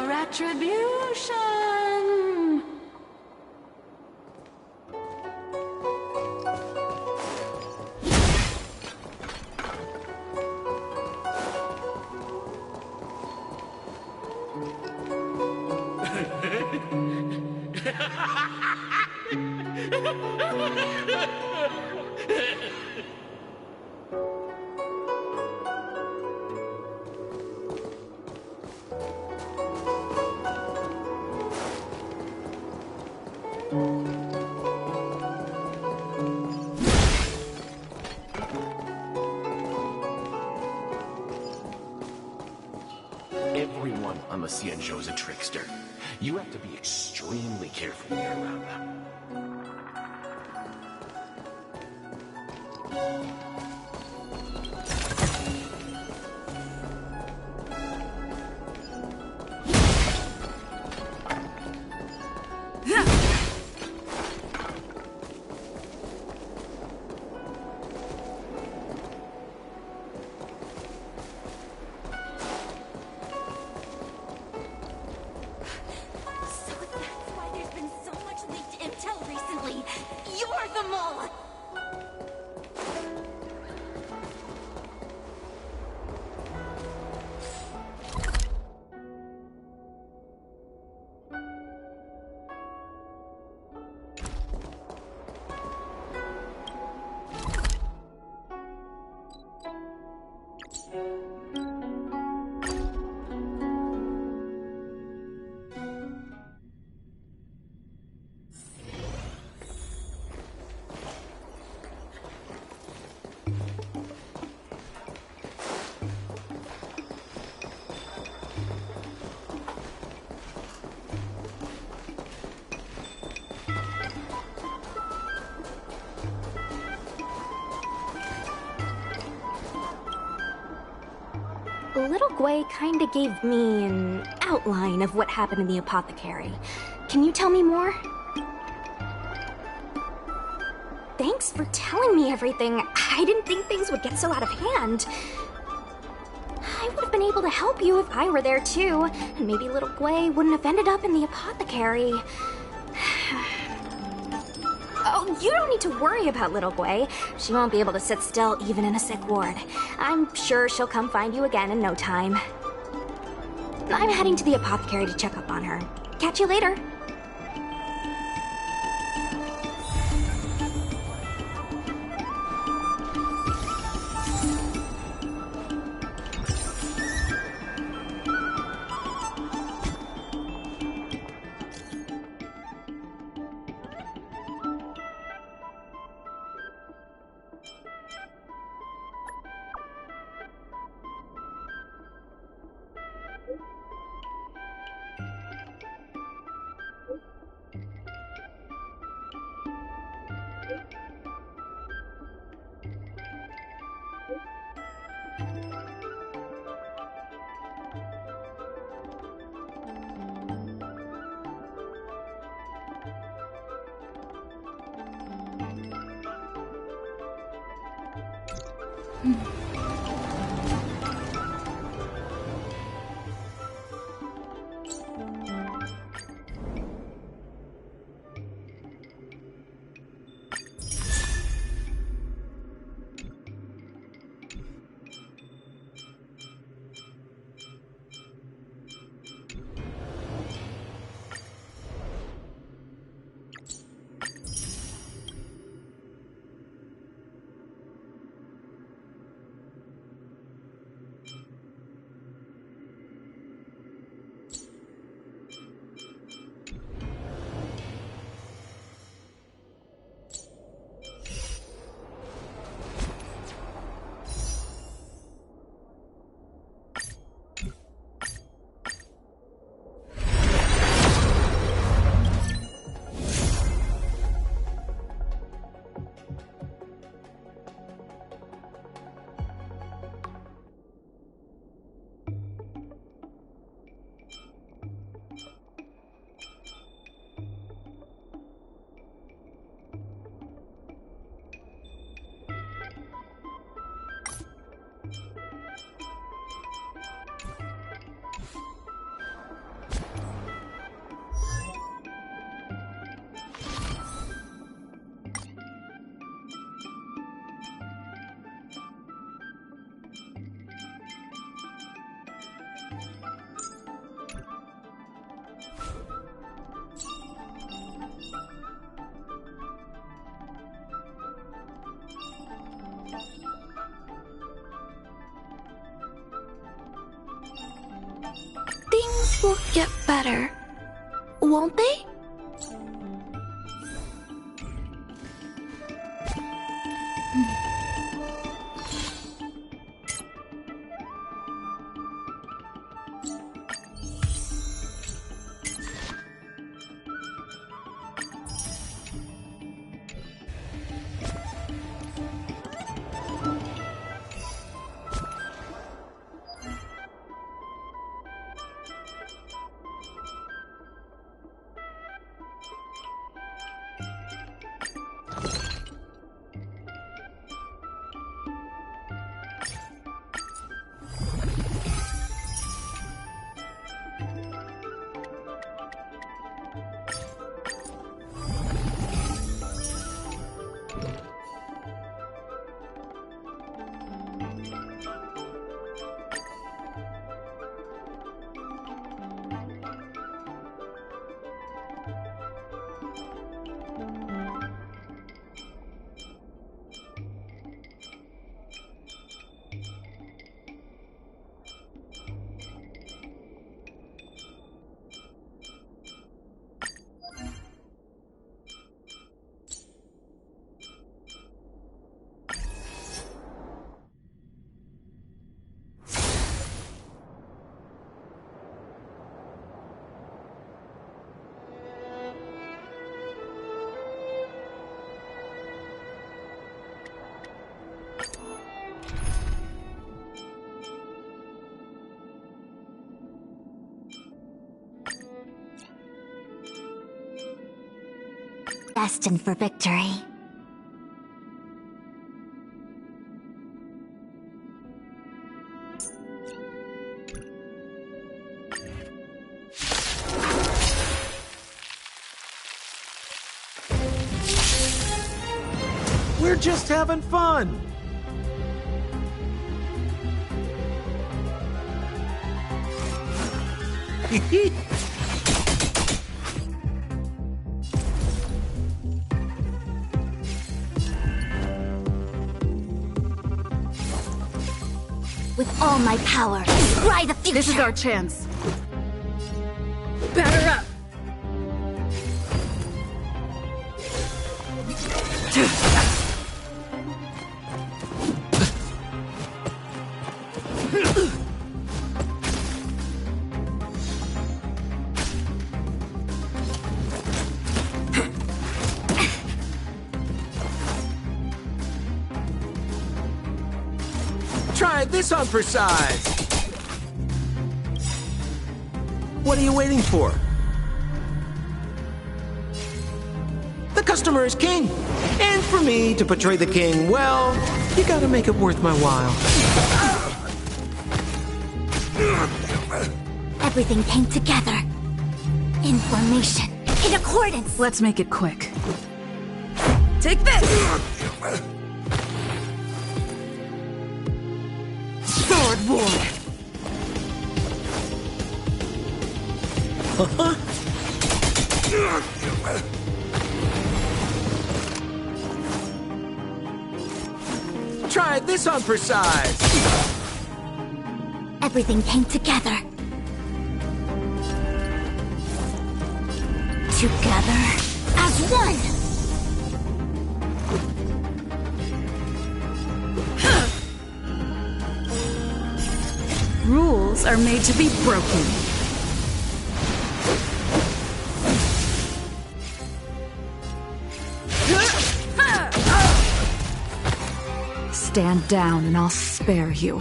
Retribution! Everyone on the Cienjo's a trickster. You have to be extremely careful when you're around them. Little Gwei kinda gave me an outline of what happened in the apothecary. Can you tell me more? Thanks for telling me everything. I didn't think things would get so out of hand. I would have been able to help you if I were there too, and maybe little Gwei wouldn't have ended up in the apothecary. Oh, you don't need to worry about little Gwei. She won't be able to sit still even in a sick ward. I'm sure she'll come find you again in no time. I'm heading to the apothecary to check up on her. Catch you later. Things will get better, won't they? Destined for victory. We're just having fun. With all my power, ride the future! This is our chance. Batter up! Try this on for size. What are you waiting for? The customer is king. And for me to portray the king, well, you gotta make it worth my while. Everything came together. In formation. In accordance. Let's make it quick. Take this! Sword Ward! Try this on for size. Everything came together. Together as one! Rules are made to be broken. Stand down and I'll spare you.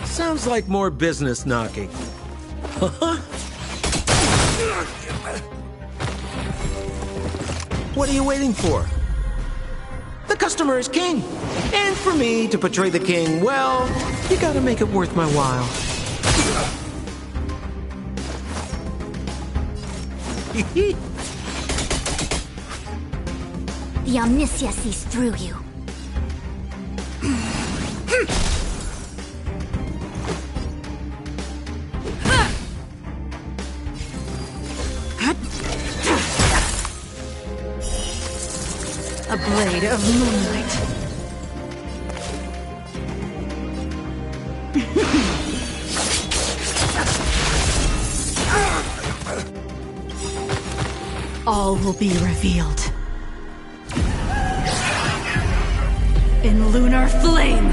Sounds like more business knocking. What are you waiting for? The customer is king. And for me to portray the king, well, you gotta make it worth my while. The Omniscia sees through you. a blade of moonlight. All will be revealed. In lunar flame!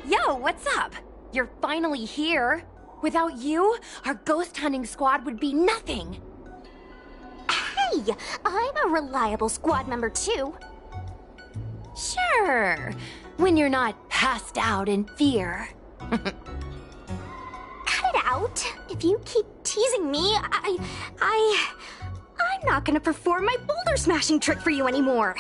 Yo, what's up? You're finally here. Without you, our ghost hunting squad would be nothing. Hey, I'm a reliable squad member too. Sure, when you're not passed out in fear. Cut it out. If you keep teasing me, I'm not gonna perform my boulder smashing trick for you anymore.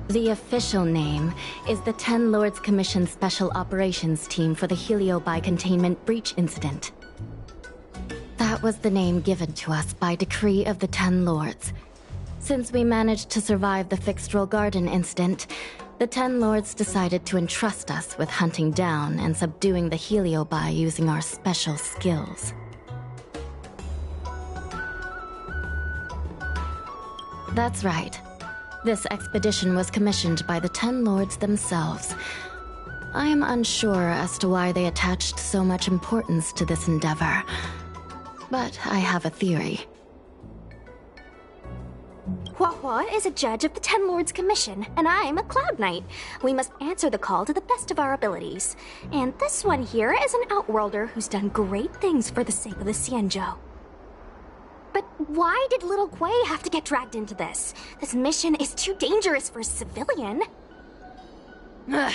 The official name is the Ten Lords Commission Special Operations Team for the Heliobi Containment Breach Incident. That was the name given to us by decree of the Ten Lords. Since we managed to survive the Fixed-Roll Garden incident, the Ten Lords decided to entrust us with hunting down and subduing the Heliobi using our special skills. That's right. This expedition was commissioned by the Ten Lords themselves. I am unsure as to why they attached so much importance to this endeavor, but I have a theory. Huahua is a judge of the Ten Lords Commission, and I'm a Cloud Knight. We must answer the call to the best of our abilities. And this one here is an Outworlder who's done great things for the sake of the Xianzhou. But why did little Gui have to get dragged into this? This mission is too dangerous for a civilian. Ugh,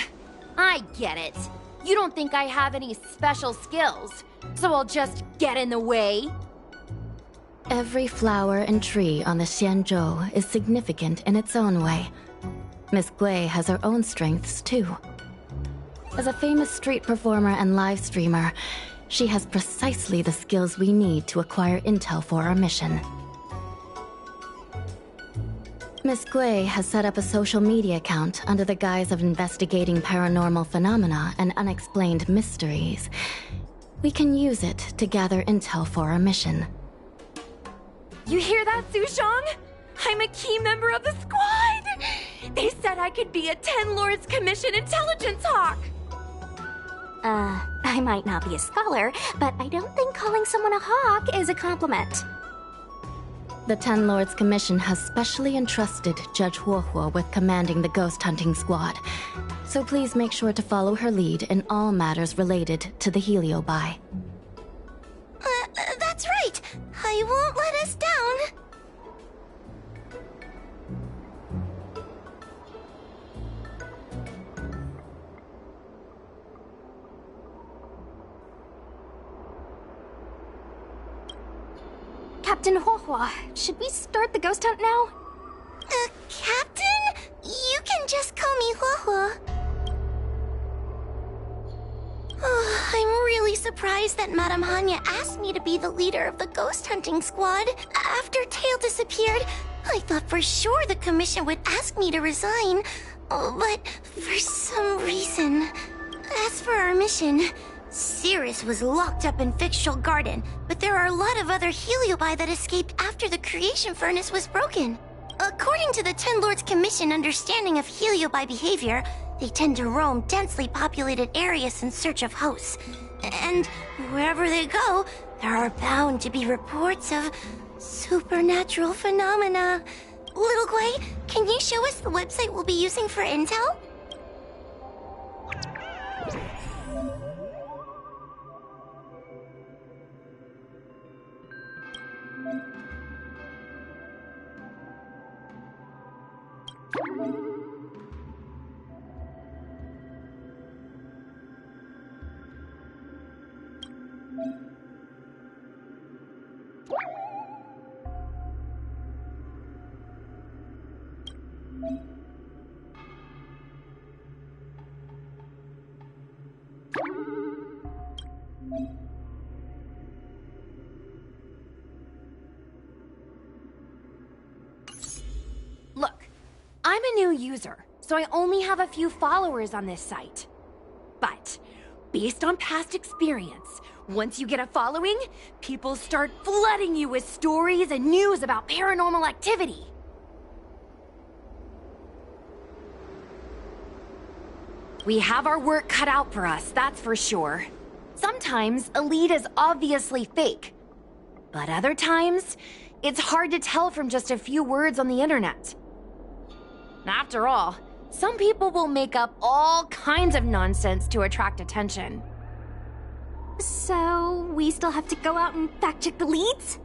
I get it. You don't think I have any special skills, so I'll just get in the way? Every flower and tree on the Xianzhou is significant in its own way. Miss Gui has her own strengths, too. As a famous street performer and live streamer, she has precisely the skills we need to acquire intel for our mission. Miss Gui has set up a social media account under the guise of investigating paranormal phenomena and unexplained mysteries. We can use it to gather intel for our mission. You hear that, Sushong? I'm a key member of the squad! They said I could be a Ten Lords Commission intelligence hawk! I might not be a scholar, but I don't think calling someone a hawk is a compliment. The Ten Lords Commission has specially entrusted Judge Huohuo with commanding the ghost hunting squad. So please make sure to follow her lead in all matters related to the Heliobi. That's right. I won't let us down. Captain Huohuo, should we start the ghost hunt now? Captain? You can just call me Huohuo. Oh, I'm really surprised that Madame Hanya asked me to be the leader of the ghost hunting squad. After Tail disappeared, I thought for sure the commission would ask me to resign. But for some reason... As for our mission, Cirrus was locked up in Fictional Garden, but there are a lot of other Heliobi that escaped after the creation furnace was broken. According to the Ten Lords Commission understanding of Heliobi behavior, they tend to roam densely populated areas in search of hosts. And wherever they go, there are bound to be reports of supernatural phenomena. Little Gwei, can you show us the website we'll be using for intel? Look, I'm a new user, so I only have a few followers on this site. But, based on past experience, once you get a following, people start flooding you with stories and news about paranormal activity. We have our work cut out for us, that's for sure. Sometimes a lead is obviously fake. But other times, it's hard to tell from just a few words on the internet. After all, some people will make up all kinds of nonsense to attract attention. So, we still have to go out and fact-check the leads?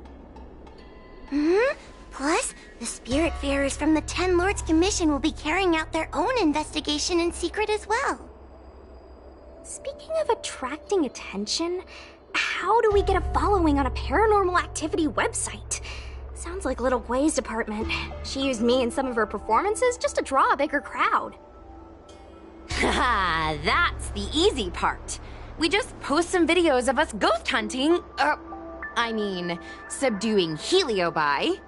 Plus, the Spiritfarers from the Ten Lords Commission will be carrying out their own investigation in secret as well. Speaking of attracting attention, how do we get a following on a paranormal activity website? Sounds like Little Gwei's department. She used me in some of her performances just to draw a bigger crowd. Haha, that's the easy part. We just post some videos of us ghost hunting, subduing Heliobi.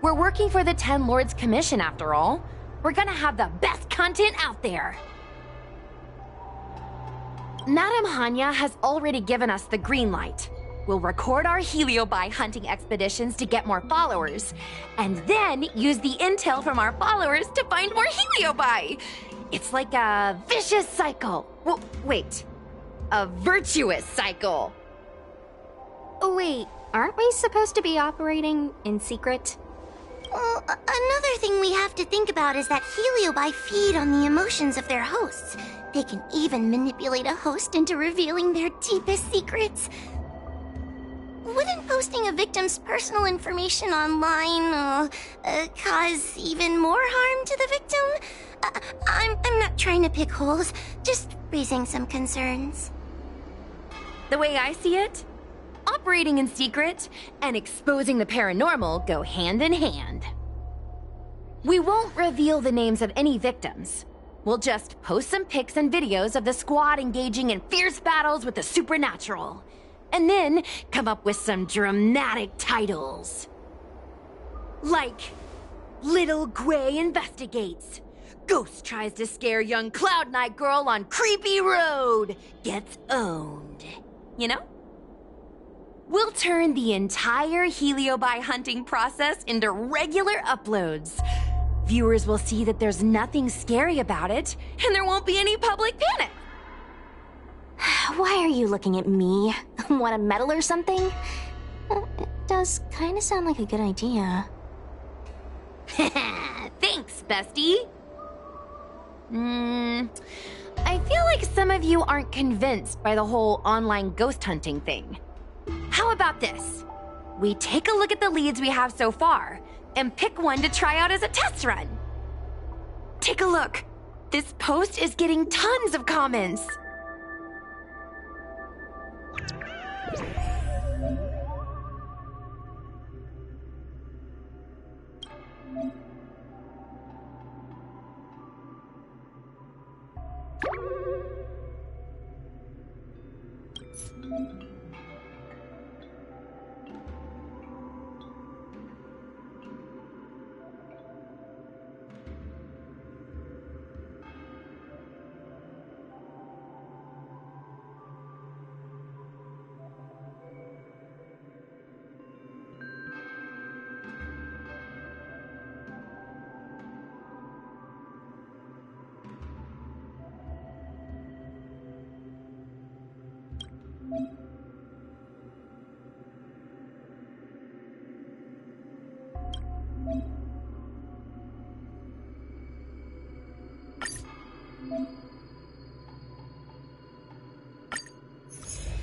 We're working for the Ten Lords Commission after all. We're gonna have the best content out there. Madame Hanya has already given us the green light. We'll record our Heliobi hunting expeditions to get more followers, and then use the intel from our followers to find more Heliobi. It's like a vicious cycle. Wait, a virtuous cycle. Wait, aren't we supposed to be operating in secret? Well, another thing we have to think about is that Heliobi feed on the emotions of their hosts. They can even manipulate a host into revealing their deepest secrets. Wouldn't posting a victim's personal information online cause even more harm to the victim? I'm not trying to pick holes, just raising some concerns. The way I see it, operating in secret and exposing the paranormal go hand in hand. We won't reveal the names of any victims. We'll just post some pics and videos of the squad engaging in fierce battles with the supernatural. And then come up with some dramatic titles. Like, Little Gwei investigates. Ghost tries to scare young Cloud Knight girl on creepy road. Gets owned. You know? We'll turn the entire Heliobi hunting process into regular uploads. Viewers will see that there's nothing scary about it, and there won't be any public panic. Why are you looking at me? Want a medal or something? It does kind of sound like a good idea. Thanks, bestie. I feel like some of you aren't convinced by the whole online ghost hunting thing. How about this? We take a look at the leads we have so far and pick one to try out as a test run. Take a look. This post is getting tons of comments.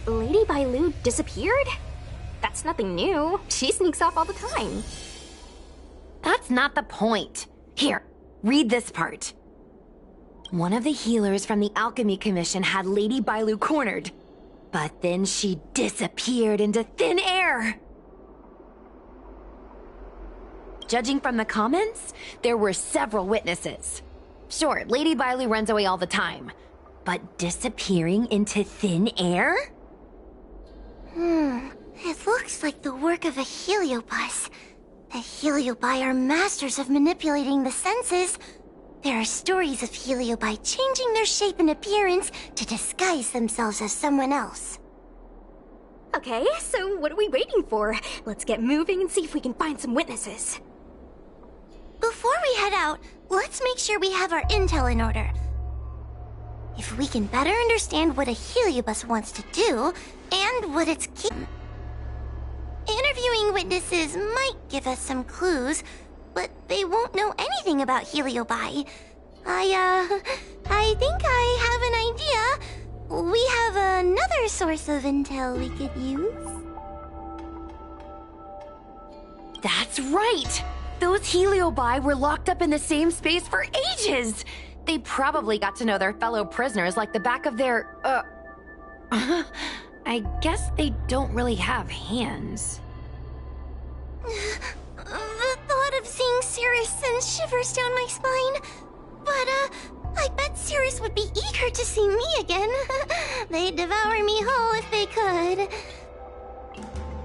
Lady Bailu disappeared? That's nothing new. She sneaks off all the time. That's not the point. Here, read this part. One of the healers from the Alchemy Commission had Lady Bailu cornered, but then she disappeared into thin air. Judging from the comments, there were several witnesses. Sure, Lady Bailu runs away all the time, but disappearing into thin air? It looks like the work of a heliobus. The heliobi are masters of manipulating the senses. There are stories of heliobi changing their shape and appearance to disguise themselves as someone else. Okay, so what are we waiting for? Let's get moving and see if we can find some witnesses. Before we head out, let's make sure we have our intel in order. If we can better understand what a heliobus wants to do, and what it's interviewing witnesses might give us some clues, but they won't know anything about heliobi. I think I have an idea. We have another source of intel we could use. That's right! Those heliobi were locked up in the same space for ages! They probably got to know their fellow prisoners like the back of their, I guess they don't really have hands. The thought of seeing Cirrus sends shivers down my spine. But, I bet Cirrus would be eager to see me again. They'd devour me whole if they could.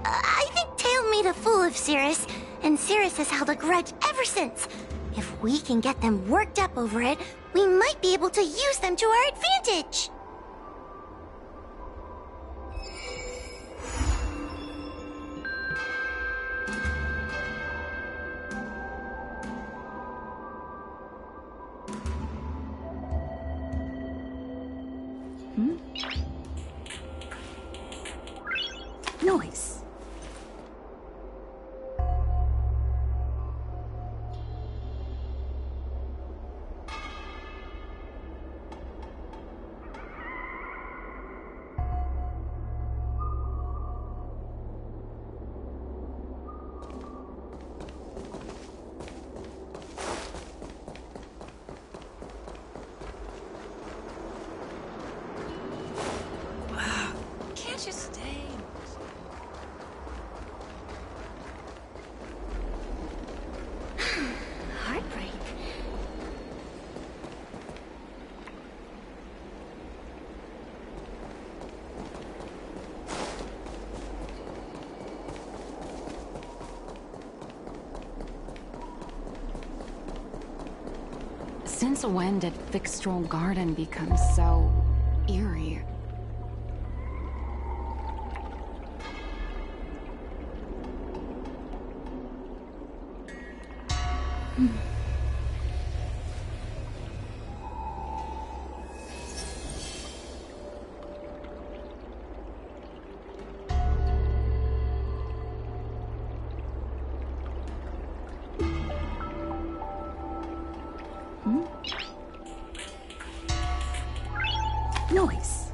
I think Tail made a fool of Cirrus, and Cirrus has held a grudge ever since. If we can get them worked up over it, we might be able to use them to our advantage. Noise. Can't you stay? Heartbreak. Since when did Fixstral Garden become so eerie? noise?